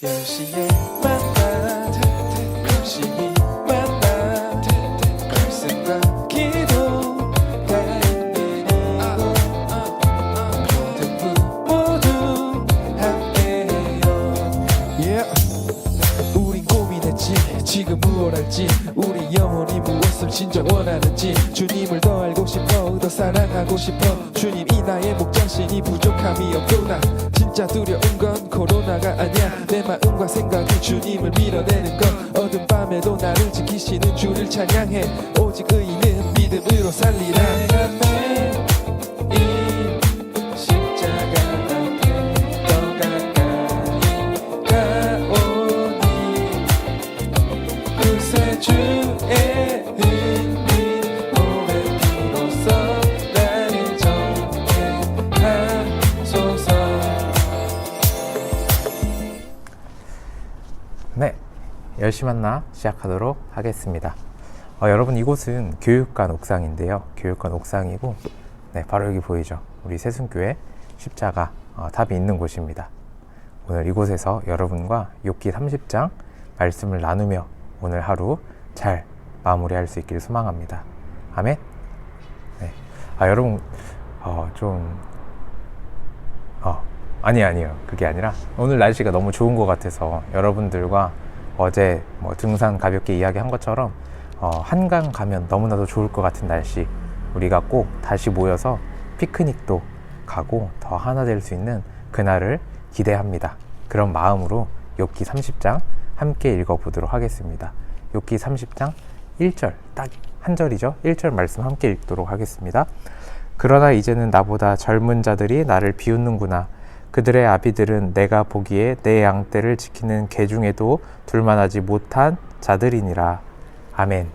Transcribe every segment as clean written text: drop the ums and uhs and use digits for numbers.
10시에 만나 열심히 만나 말씀과 기도가 있는 이곳 모두 함께해요. 우린 고민했지 지금 무엇 할지 우리 영혼이 무엇을 진짜 원하는지 주님을 더 알고 싶어 더 사랑하고 싶어 주님 이 나의 목장신이 부족함이 없구나 진짜 두려운 건 코로나가 아니야 내 마음과 생각이 주님을 밀어내는 건 어두운 밤에도 나를 지키시는 주를 찬양해 오직 의인은 믿음으로 살리라 내가 매일 십자가 앞에 더 가까이 가오니 구세주의 은민 오랜 피로써 나를 정죄하소서. 네, 10시 만나 시작하도록 하겠습니다. 여러분 이곳은 교육관 옥상인데요. 교육관 옥상이고 네, 바로 여기 보이죠? 우리 세순교회 십자가 답이 있는 곳입니다. 오늘 이곳에서 여러분과 욥기 30장 말씀을 나누며 오늘 하루 잘 마무리할 수 있기를 소망합니다. 아멘. 네. 여러분 아니요. 그게 아니라 오늘 날씨가 너무 좋은 것 같아서 여러분들과 어제 등산 가볍게 이야기한 것처럼 한강 가면 너무나도 좋을 것 같은 날씨 우리가 꼭 다시 모여서 피크닉도 가고 더 하나 될 수 있는 그날을 기대합니다. 그런 마음으로 욥기 30장 함께 읽어보도록 하겠습니다. 욥기 30장 1절 딱 한 절이죠. 1절 말씀 함께 읽도록 하겠습니다. 그러나 이제는 나보다 젊은 자들이 나를 비웃는구나. 그들의 아비들은 내가 보기에 내 양떼를 지키는 개 중에도 둘만하지 못한 자들이니라. 아멘.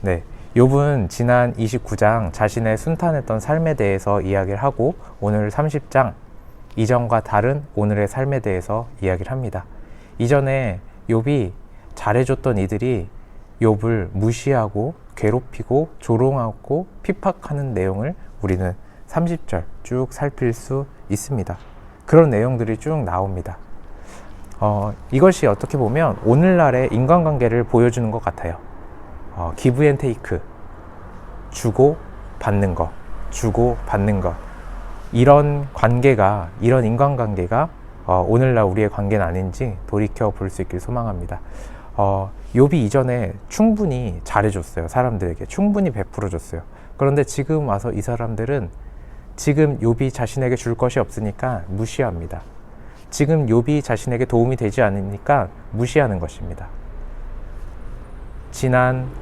네, 욥은 지난 29장 자신의 순탄했던 삶에 대해서 이야기를 하고 오늘 30장 이전과 다른 오늘의 삶에 대해서 이야기를 합니다. 이전에 욥이 잘해줬던 이들이 욥을 무시하고 괴롭히고 조롱하고 핍박하는 내용을 우리는 30절 쭉 살필 수 있습니다. 그런 내용들이 쭉 나옵니다. 이것이 어떻게 보면 오늘날의 인간관계를 보여주는 것 같아요. 기브 앤 테이크, 주고 받는 것, 주고 받는 것. 이런 인간관계가 오늘날 우리의 관계는 아닌지 돌이켜 볼 수 있길 소망합니다. 욥이 이전에 충분히 잘해줬어요. 사람들에게 충분히 베풀어줬어요. 그런데 지금 와서 이 사람들은 지금 욥이 자신에게 줄 것이 없으니까 무시합니다. 지금 욥이 자신에게 도움이 되지 않으니까 무시하는 것입니다.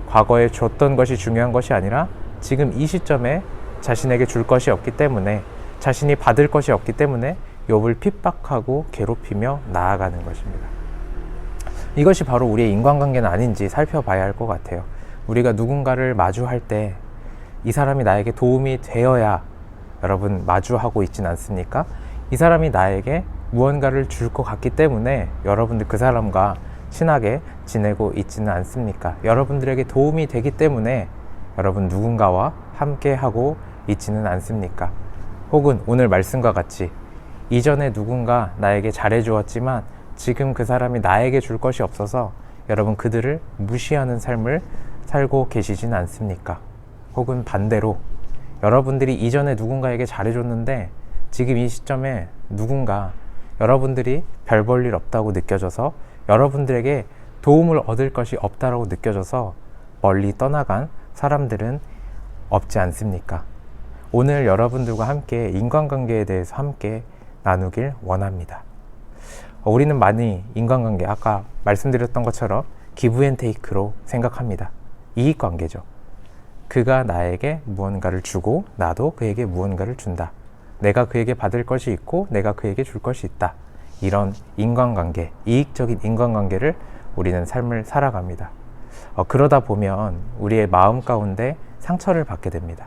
과거에 줬던 것이 중요한 것이 아니라 지금 이 시점에 자신에게 줄 것이 없기 때문에 자신이 받을 것이 없기 때문에 욥을 핍박하고 괴롭히며 나아가는 것입니다. 이것이 바로 우리의 인간관계는 아닌지 살펴봐야 할 것 같아요. 우리가 누군가를 마주할 때 이 사람이 나에게 도움이 되어야 여러분 마주하고 있진 않습니까? 이 사람이 나에게 무언가를 줄 것 같기 때문에 여러분들 그 사람과 친하게 지내고 있지는 않습니까? 여러분들에게 도움이 되기 때문에 여러분 누군가와 함께 하고 있지는 않습니까? 혹은 오늘 말씀과 같이 이전에 누군가 나에게 잘해 주었지만 지금 그 사람이 나에게 줄 것이 없어서 여러분 그들을 무시하는 삶을 살고 계시진 않습니까? 혹은 반대로 여러분들이 이전에 누군가에게 잘해줬는데 지금 이 시점에 누군가 여러분들이 별 볼 일 없다고 느껴져서 여러분들에게 도움을 얻을 것이 없다고 느껴져서 멀리 떠나간 사람들은 없지 않습니까? 오늘 여러분들과 함께 인간관계에 대해서 함께 나누길 원합니다. 우리는 많이 인간관계, 아까 말씀드렸던 것처럼 기브 앤 테이크로 생각합니다. 이익관계죠. 그가 나에게 무언가를 주고 나도 그에게 무언가를 준다. 내가 그에게 받을 것이 있고 내가 그에게 줄 것이 있다. 이런 인간관계, 이익적인 인간관계를 우리는 삶을 살아갑니다. 그러다 보면 우리의 마음 가운데 상처를 받게 됩니다.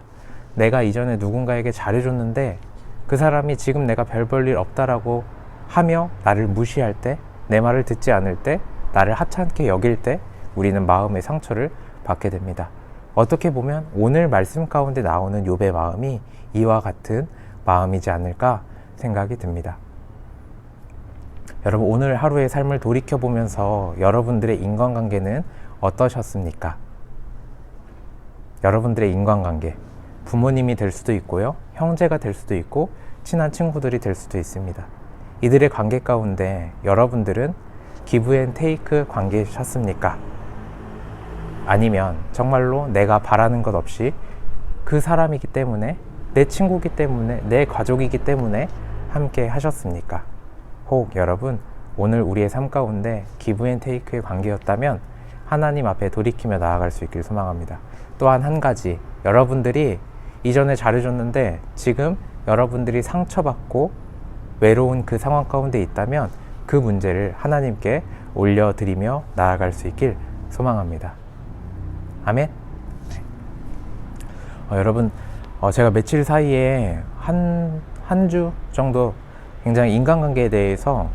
내가 이전에 누군가에게 잘해줬는데 그 사람이 지금 내가 별 볼 일 없다라고 하며 나를 무시할 때, 내 말을 듣지 않을 때, 나를 하찮게 여길 때 우리는 마음의 상처를 받게 됩니다. 어떻게 보면 오늘 말씀 가운데 나오는 욥의 마음이 이와 같은 마음이지 않을까 생각이 듭니다. 여러분, 오늘 하루의 삶을 돌이켜보면서 여러분들의 인간관계는 어떠셨습니까? 여러분들의 인간관계, 부모님이 될 수도 있고요, 형제가 될 수도 있고, 친한 친구들이 될 수도 있습니다. 이들의 관계 가운데 여러분들은 기브 앤 테이크 관계셨습니까? 아니면 정말로 내가 바라는 것 없이 그 사람이기 때문에, 내 친구이기 때문에, 내 가족이기 때문에 함께 하셨습니까? 혹 여러분, 오늘 우리의 삶 가운데 기브 앤 테이크의 관계였다면 하나님 앞에 돌이키며 나아갈 수 있길 소망합니다. 또한 한 가지, 여러분들이 이전에 잘해줬는데 지금 여러분들이 상처받고 외로운 그 상황 가운데 있다면 그 문제를 하나님께 올려드리며 나아갈 수 있길 소망합니다. 아멘. 네. 여러분, 제가 며칠 사이에 한 주 정도 굉장히 인간관계에 대해서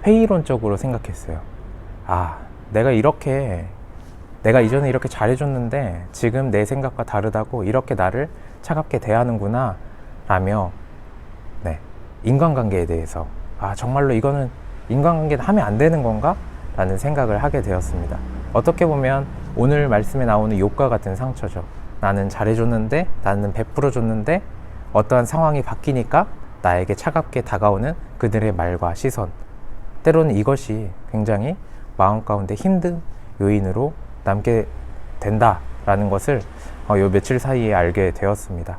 회의론적으로 생각했어요. 내가 이전에 이렇게 잘해줬는데 지금 내 생각과 다르다고 이렇게 나를 차갑게 대하는구나 라며, 네, 인간관계에 대해서 정말로 이거는 인간관계는 하면 안 되는 건가? 라는 생각을 하게 되었습니다. 어떻게 보면 오늘 말씀에 나오는 욥과 같은 상처죠. 나는 잘해줬는데, 나는 베풀어줬는데 어떠한 상황이 바뀌니까 나에게 차갑게 다가오는 그들의 말과 시선, 때로는 이것이 굉장히 마음 가운데 힘든 요인으로 남게 된다라는 것을 요 며칠 사이에 알게 되었습니다.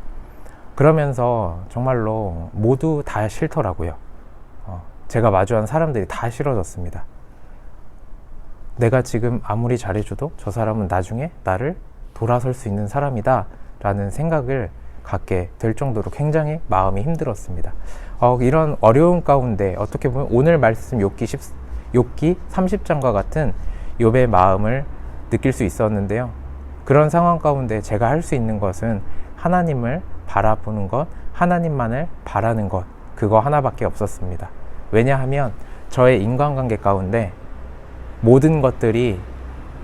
그러면서 정말로 모두 다 싫더라고요. 제가 마주한 사람들이 다 싫어졌습니다. 내가 지금 아무리 잘해줘도 저 사람은 나중에 나를 돌아설 수 있는 사람이다 라는 생각을 갖게 될 정도로 굉장히 마음이 힘들었습니다. 이런 어려움 가운데 어떻게 보면 오늘 말씀 욥기 30장과 같은 욥의 마음을 느낄 수 있었는데요. 그런 상황 가운데 제가 할 수 있는 것은 하나님을 바라보는 것, 하나님만을 바라는 것, 그거 하나밖에 없었습니다. 왜냐하면 저의 인간관계 가운데 모든 것들이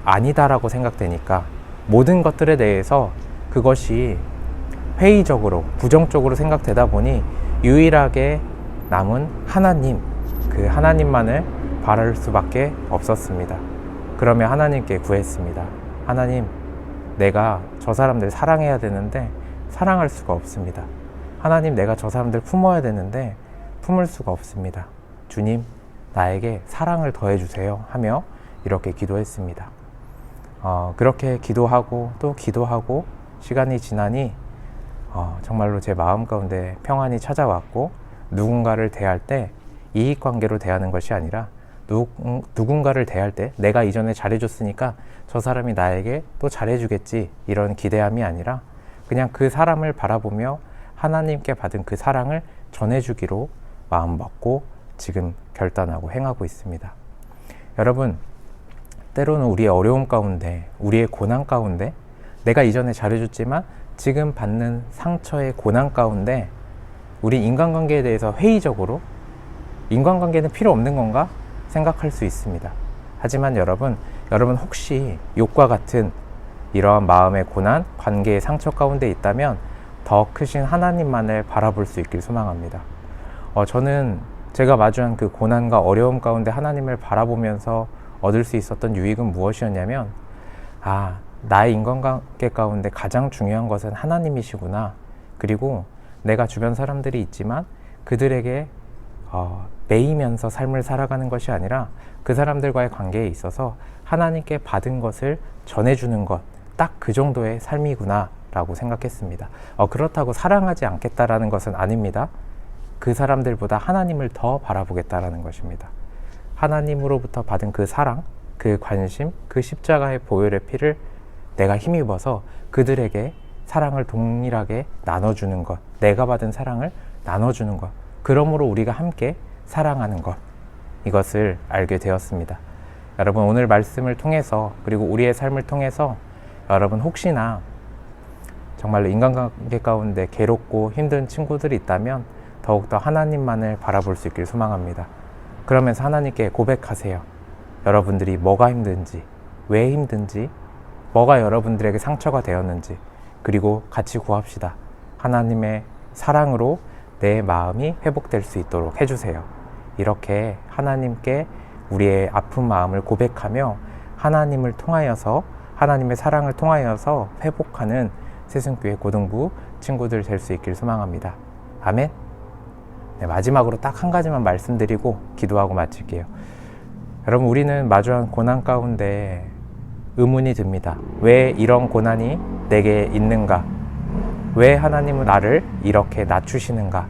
아니다라고 생각되니까, 모든 것들에 대해서 그것이 회의적으로, 부정적으로 생각되다 보니 유일하게 남은 하나님, 그 하나님만을 바랄 수밖에 없었습니다. 그러며 하나님께 구했습니다. 하나님, 내가 저 사람들 사랑해야 되는데 사랑할 수가 없습니다. 하나님, 내가 저 사람들 품어야 되는데 품을 수가 없습니다. 주님, 나에게 사랑을 더해주세요 하며 이렇게 기도했습니다. 그렇게 기도하고 또 기도하고 시간이 지나니 정말로 제 마음 가운데 평안이 찾아왔고, 누군가를 대할 때 이익관계로 대하는 것이 아니라 누군가를 대할 때 내가 이전에 잘해줬으니까 저 사람이 나에게 또 잘해주겠지, 이런 기대함이 아니라 그냥 그 사람을 바라보며 하나님께 받은 그 사랑을 전해주기로 마음먹고 지금 결단하고 행하고 있습니다. 여러분, 때로는 우리의 어려움 가운데, 우리의 고난 가운데, 내가 이전에 잘해줬지만 지금 받는 상처의 고난 가운데 우리 인간관계에 대해서 회의적으로 인간관계는 필요 없는 건가 생각할 수 있습니다. 하지만 여러분 혹시 욥과 같은 이러한 마음의 고난, 관계의 상처 가운데 있다면 더 크신 하나님만을 바라볼 수 있길 소망합니다. 저는 제가 마주한 그 고난과 어려움 가운데 하나님을 바라보면서 얻을 수 있었던 유익은 무엇이었냐면, 나의 인간관계 가운데 가장 중요한 것은 하나님이시구나. 그리고 내가 주변 사람들이 있지만 그들에게 매이면서 삶을 살아가는 것이 아니라 그 사람들과의 관계에 있어서 하나님께 받은 것을 전해주는 것, 딱 그 정도의 삶이구나 라고 생각했습니다. 그렇다고 사랑하지 않겠다라는 것은 아닙니다. 그 사람들보다 하나님을 더 바라보겠다라는 것입니다. 하나님으로부터 받은 그 사랑, 그 관심, 그 십자가의 보혈의 피를 내가 힘입어서 그들에게 사랑을 동일하게 나눠주는 것, 내가 받은 사랑을 나눠주는 것, 그러므로 우리가 함께 사랑하는 것, 이것을 알게 되었습니다. 여러분, 오늘 말씀을 통해서, 그리고 우리의 삶을 통해서 여러분 혹시나 정말로 인간관계 가운데 괴롭고 힘든 친구들이 있다면 더욱더 하나님만을 바라볼 수 있길 소망합니다. 그러면서 하나님께 고백하세요. 여러분들이 뭐가 힘든지, 왜 힘든지, 뭐가 여러분들에게 상처가 되었는지, 그리고 같이 구합시다. 하나님의 사랑으로 내 마음이 회복될 수 있도록 해주세요. 이렇게 하나님께 우리의 아픈 마음을 고백하며 하나님을 통하여서 하나님의 사랑을 통하여서 회복하는 세순교회 고등부 친구들 될 수 있길 소망합니다. 아멘. 네, 마지막으로 딱 한 가지만 말씀드리고 기도하고 마칠게요. 여러분, 우리는 마주한 고난 가운데 의문이 듭니다. 왜 이런 고난이 내게 있는가? 왜 하나님은 나를 이렇게 낮추시는가?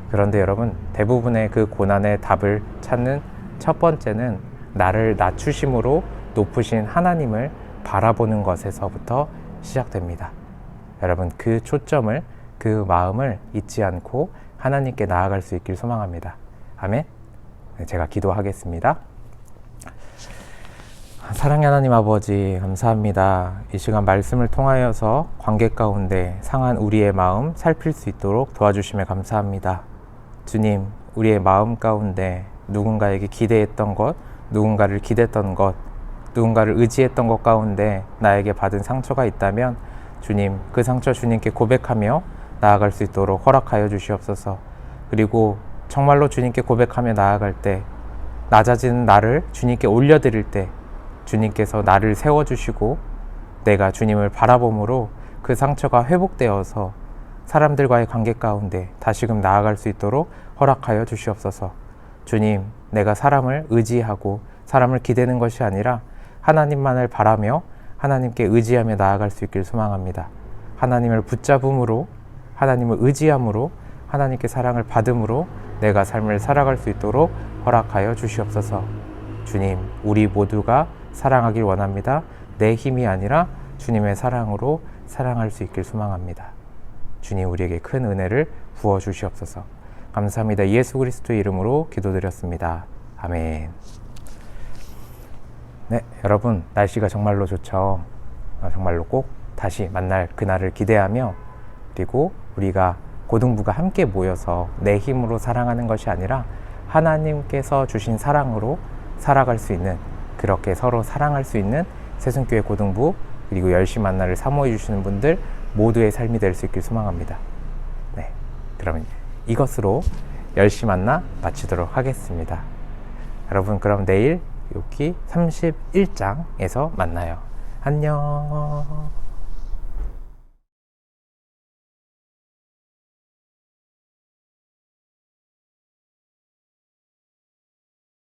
그런데 여러분, 대부분의 그 고난의 답을 찾는 첫 번째는 나를 낮추심으로 높으신 하나님을 바라보는 것에서부터 시작됩니다. 여러분, 그 초점을, 그 마음을 잊지 않고 하나님께 나아갈 수 있길 소망합니다. 아멘. 네, 제가 기도하겠습니다. 사랑의 하나님 아버지, 감사합니다. 이 시간 말씀을 통하여서 관계 가운데 상한 우리의 마음 살필 수 있도록 도와주심에 감사합니다. 주님, 우리의 마음 가운데 누군가에게 기대했던 것, 누군가를 기댔던 것, 누군가를 의지했던 것 가운데 나에게 받은 상처가 있다면 주님, 그 상처 주님께 고백하며 나아갈 수 있도록 허락하여 주시옵소서. 그리고 정말로 주님께 고백하며 나아갈 때 낮아지는 나를 주님께 올려드릴 때 주님께서 나를 세워주시고 내가 주님을 바라봄으로 그 상처가 회복되어서 사람들과의 관계 가운데 다시금 나아갈 수 있도록 허락하여 주시옵소서. 주님, 내가 사람을 의지하고 사람을 기대는 것이 아니라 하나님만을 바라며 하나님께 의지하며 나아갈 수 있길 소망합니다. 하나님을 붙잡음으로, 하나님을 의지함으로, 하나님께 사랑을 받음으로 내가 삶을 살아갈 수 있도록 허락하여 주시옵소서. 주님, 우리 모두가 사랑하길 원합니다. 내 힘이 아니라 주님의 사랑으로 사랑할 수 있길 소망합니다. 주님, 우리에게 큰 은혜를 부어 주시옵소서. 감사합니다. 예수 그리스도의 이름으로 기도드렸습니다. 아멘. 네, 여러분, 날씨가 정말로 좋죠. 정말로 꼭 다시 만날 그날을 기대하며, 그리고 우리가 고등부가 함께 모여서 내 힘으로 사랑하는 것이 아니라 하나님께서 주신 사랑으로 살아갈 수 있는, 그렇게 서로 사랑할 수 있는 세순교회 고등부, 그리고 열심히 만나를 사모해 주시는 분들 모두의 삶이 될 수 있길 소망합니다. 네, 그러면 이것으로 열심히 만나 마치도록 하겠습니다. 여러분, 그럼 내일 여기 31장에서 만나요. 안녕.